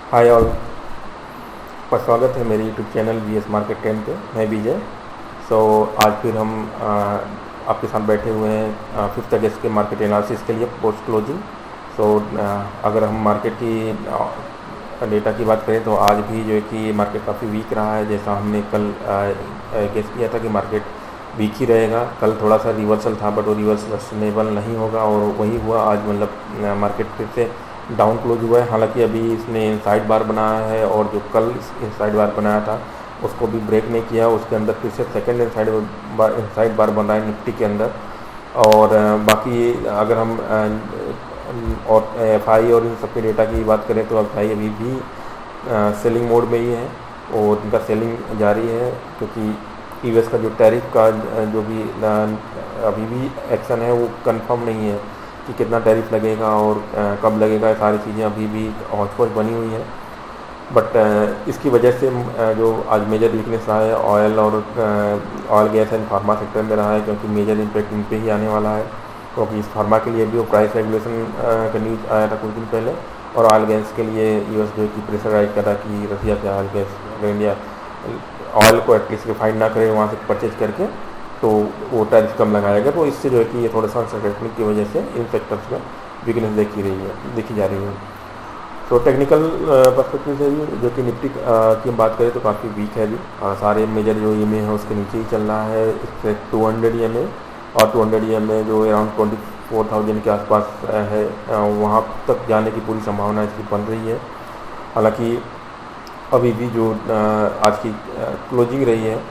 Hi all, आपका स्वागत है मेरे YouTube channel VS market time पे। मैं विजय। सो आज फिर हम आपके साथ बैठे हुए हैं 5 अगस्त के मार्केट एनालिसिस के लिए पोस्ट क्लोजिंग। सो अगर हम मार्केट की डेटा की बात करें तो आज भी जो है कि मार्केट काफ़ी वीक रहा है। जैसा हमने कल गेस किया था कि मार्केट वीक ही रहेगा। कल थोड़ा सा रिवर्सल था बट वो रिवर्सल सस्टेनेबल नहीं होगा और वही हुआ। आज मतलब मार्केट फिर से डाउन क्लोज हुआ है। हालांकि अभी इसने इनसाइड बार बनाया है और जो कल इनसाइड बार बनाया था उसको भी ब्रेक नहीं किया। उसके अंदर फिर से सेकंड इनसाइड बार बन रहा है निफ्टी के अंदर। और बाकी अगर हम और एफआई और इन सबके डेटा की बात करें तो एफआई अभी भी सेलिंग मोड में ही है और इनका सेलिंग जारी है, क्योंकि यूएस का जो टैरिफ का जो भी अभी भी एक्शन है वो कंफर्म नहीं है कि कितना टैरिफ लगेगा और कब लगेगा। सारी चीज़ें अभी भी हौच पौच बनी हुई हैं। बट इसकी वजह से जो आज मेजर वीकनेस रहा है ऑयल और oil gas and pharma sector में रहा है, क्योंकि मेजर इम्पैक्ट इन पे ही आने वाला है। क्योंकि इस फार्मा के लिए भी वो प्राइस रेगुलेशन का न्यूज़ आया था कुछ दिन पहले, और ऑयल गैस के लिए यूएस जो कि प्रेशराइज करा कि रसिया से ऑयल गैस अगर इंडिया ऑयल को एटलीस्ट रिफाइंड ना करे वहाँ से परचेज करके तो वो टैरिफ कम लगाएगा। तो इससे जो है कि ये थोड़ा सा अनसर्टेनिटी की वजह से इन सेक्टर्स में वीकनेस देखी जा रही है। तो टेक्निकल पर्सपेक्टिव से भी जो कि निफ्टी की हम बात करें तो काफ़ी वीक है अभी। सारे मेजर जो ईएमए है उसके नीचे ही चल रहा है। इससे 200 ईएमए और 200 ईएमए जो अराउंड 24,000 के आसपास है, वहाँ तक जाने की पूरी संभावना इसकी बन रही है। हालांकि अभी भी जो आज की क्लोजिंग रही है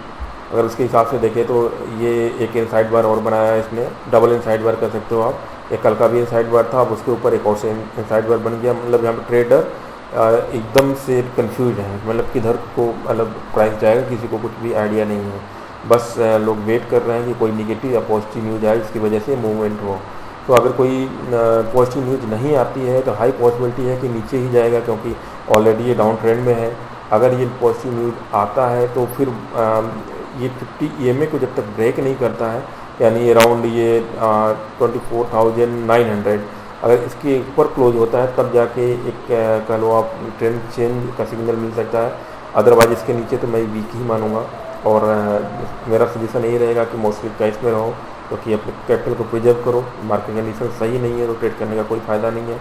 अगर उसके हिसाब से देखें तो ये एक इनसाइड बार और बनाया है इसने, डबल इनसाइड बार कर सकते हो आप। एक कल का भी इनसाइड बार था, अब उसके ऊपर एक और से इनसाइड बार बन गया। मतलब यहाँ पे ट्रेडर एकदम से कंफ्यूज है, मतलब किधर को मतलब प्राइस जाएगा किसी को कुछ भी आइडिया नहीं है। बस लोग वेट कर रहे हैं कि कोई निगेटिव या पॉजिटिव न्यूज़ आए जिसकी वजह से मूवमेंट हो। तो अगर कोई पॉजिटिव न्यूज़ नहीं आती है तो हाई पॉसिबिलिटी है कि नीचे ही जाएगा, क्योंकि ऑलरेडी ये डाउन ट्रेंड में है। अगर ये पॉजिटिव न्यूज़ आता है तो फिर ये 50 ईएमए को जब तक ब्रेक नहीं करता है, यानी अराउंड ये 24,900 अगर इसके ऊपर क्लोज होता है तब जाके एक कह लो आप ट्रेंड चेंज का सिग्नल मिल सकता है। अदरवाइज इसके नीचे तो मैं वीक ही मानूंगा और मेरा सजेशन यही रहेगा कि मोस्टली कैश में रहो, क्योंकि अपने कैपिटल को प्रिजर्व करो। मार्केट कंडीशन सही नहीं है तो ट्रेड करने का कोई फ़ायदा नहीं है।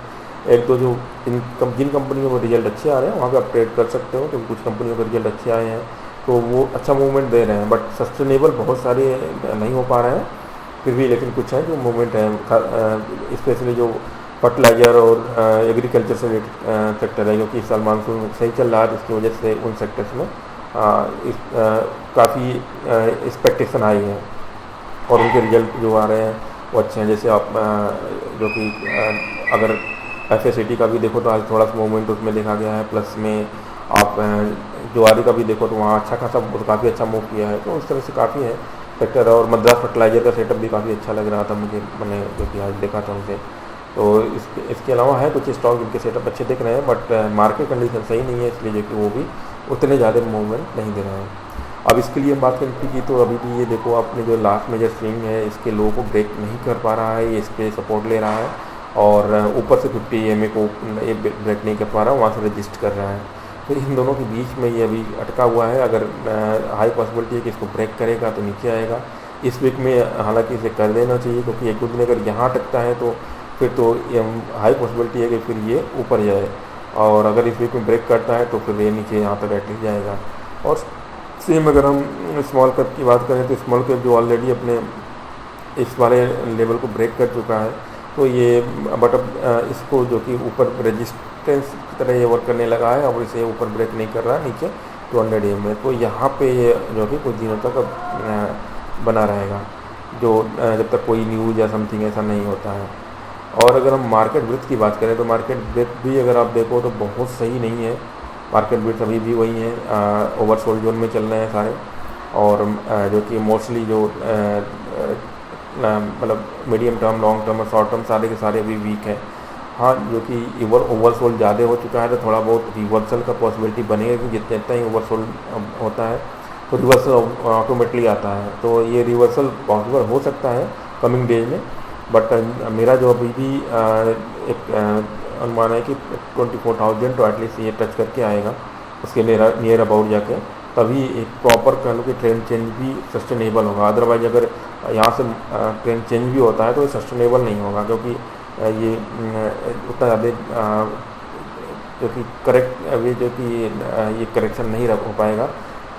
एक तो जो जिन कंपनियों में रिजल्ट अच्छे आ रहे हैं वहाँ पर आप ट्रेड कर सकते हो, क्योंकि कुछ कंपनियों के रिजल्ट अच्छे आए हैं तो वो अच्छा मूवमेंट दे रहे हैं। बट सस्टेनेबल बहुत सारे नहीं हो पा रहे हैं फिर भी, लेकिन कुछ हैं जो मूवमेंट है। स्पेशली जो फर्टिलाइज़र और एग्रीकल्चर से रिलेटेड सेक्टर है, क्योंकि इस साल मानसून सही चल रहा है तो इसकी वजह से उन सेक्टर्स में काफ़ी एक्सपेक्टेशन आई है और उनके रिजल्ट जो आ रहे हैं वो अच्छे हैं। जैसे आप जो कि अगर एफएससीटी का भी देखो तो आज थोड़ा सा मूवमेंट उसमें देखा गया है। प्लस में आप ज्वारी का भी देखो तो वहाँ अच्छा खासा काफ़ी अच्छा मूव किया है। तो उस तरह से काफ़ी है सेक्टर। और मद्रास फर्टिलाइजर का सेटअप भी काफ़ी अच्छा लग रहा था मुझे, मैंने जो कि आज देखा था उसे। तो इसके अलावा है कुछ स्टॉक जिनके सेटअप अच्छे दिख रहे हैं, बट मार्केट कंडीशन सही नहीं है, इसलिए जो कि वो भी उतने ज़्यादा मूवमेंट नहीं दे रहे हैं। अब इसके लिए हम बात करें की तो अभी भी ये देखो आपने जो लास्ट मेजर स्विंग है इसके लो को ब्रेक नहीं कर पा रहा है। ये इस पर सपोर्ट ले रहा है और ऊपर से 50 ईएमए को ये ब्रेक नहीं कर पा रहा, वहाँ से रजिस्ट कर रहा है। तो इन दोनों के बीच में ये अभी अटका हुआ है। अगर हाई पॉसिबिलिटी है कि इसको ब्रेक करेगा तो नीचे आएगा। इस वीक में हालांकि इसे कर देना चाहिए, क्योंकि एक दो दिन अगर यहाँ अटकता है तो फिर तो हाई पॉसिबिलिटी है कि फिर ये ऊपर जाए, और अगर इस वीक में ब्रेक करता है तो फिर ये नीचे यहाँ तक एटलीस्ट जाएगा। और सेम अगर हम स्मॉल कैप की बात करें तो स्मॉल कैप जो ऑलरेडी अपने इस वाले लेवल को ब्रेक कर चुका है, तो ये बट अब इसको जो कि ऊपर रेजिस्टेंस की तरह ये वर्क करने लगा है और इसे ऊपर ब्रेक नहीं कर रहा है नीचे 200 ईएमए में। तो यहाँ पे ये जो कि कुछ दिनों तक अब बना रहेगा, जो जब तक कोई न्यूज़ या समथिंग ऐसा नहीं होता है। और अगर हम मार्केट ब्रेथ की बात करें तो मार्केट ब्रेथ भी अगर आप देखो तो बहुत सही नहीं है। मार्केट ब्रेथ अभी भी वही है, ओवरसोल्ड जोन में चल रहे हैं सारे। और जो कि मोस्टली जो मतलब मीडियम टर्म, लॉन्ग टर्म और शॉर्ट टर्म सारे के सारे अभी वीक है। हाँ, जो कि ओवरसोल्ड ज़्यादा हो चुका है तो थोड़ा बहुत रिवर्सल का पॉसिबिलिटी बनेगा कि जितना ही ओवरसोल्ड होता है तो रिवर्सल ऑटोमेटिकली आता है। तो ये रिवर्सल पॉसिबल हो सकता है कमिंग डेज में। बट मेरा जो अभी भी एक अनुमान है कि 24,000 तो एटलीस्ट ये टच करके आएगा उसके नियर अबाउट जाके, तभी एक प्रॉपर कह लो कि ट्रेंड चेंज भी सस्टेनेबल होगा। अदरवाइज अगर यहाँ से ट्रेंड चेंज भी होता है तो ये सस्टेनेबल नहीं होगा, क्योंकि ये उतना ज़्यादा जो कि करेक्ट अभी जो कि ये करेक्शन नहीं हो पाएगा।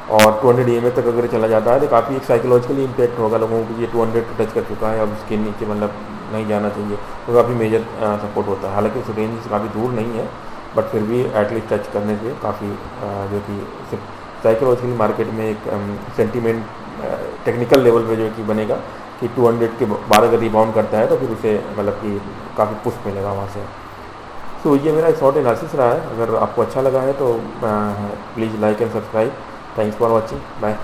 और 200 EMA तक अगर चला जाता है तो काफ़ी एक साइकोलॉजिकली इम्पैक्ट होगा लोगों को, ये 200 टच कर चुका है, अब इसके नीचे मतलब नहीं जाना चाहिए, तो काफ़ी मेजर सपोर्ट होता है। हालांकि उस रेंज से काफ़ी दूर नहीं है, बट फिर भी एटलीस्ट टच करने से काफ़ी जो कि साइकोलॉजिकली मार्केट में एक सेंटीमेंट टेक्निकल लेवल पे जो कि बनेगा कि 200 के बाद अगर रिबाउंड करता है तो फिर उसे मतलब कि काफ़ी पुश मिलेगा वहाँ से। तो ये मेरा एक शॉर्ट एनालिसिस रहा है। अगर आपको अच्छा लगा है तो please like and subscribe. Thanks for watching, bye.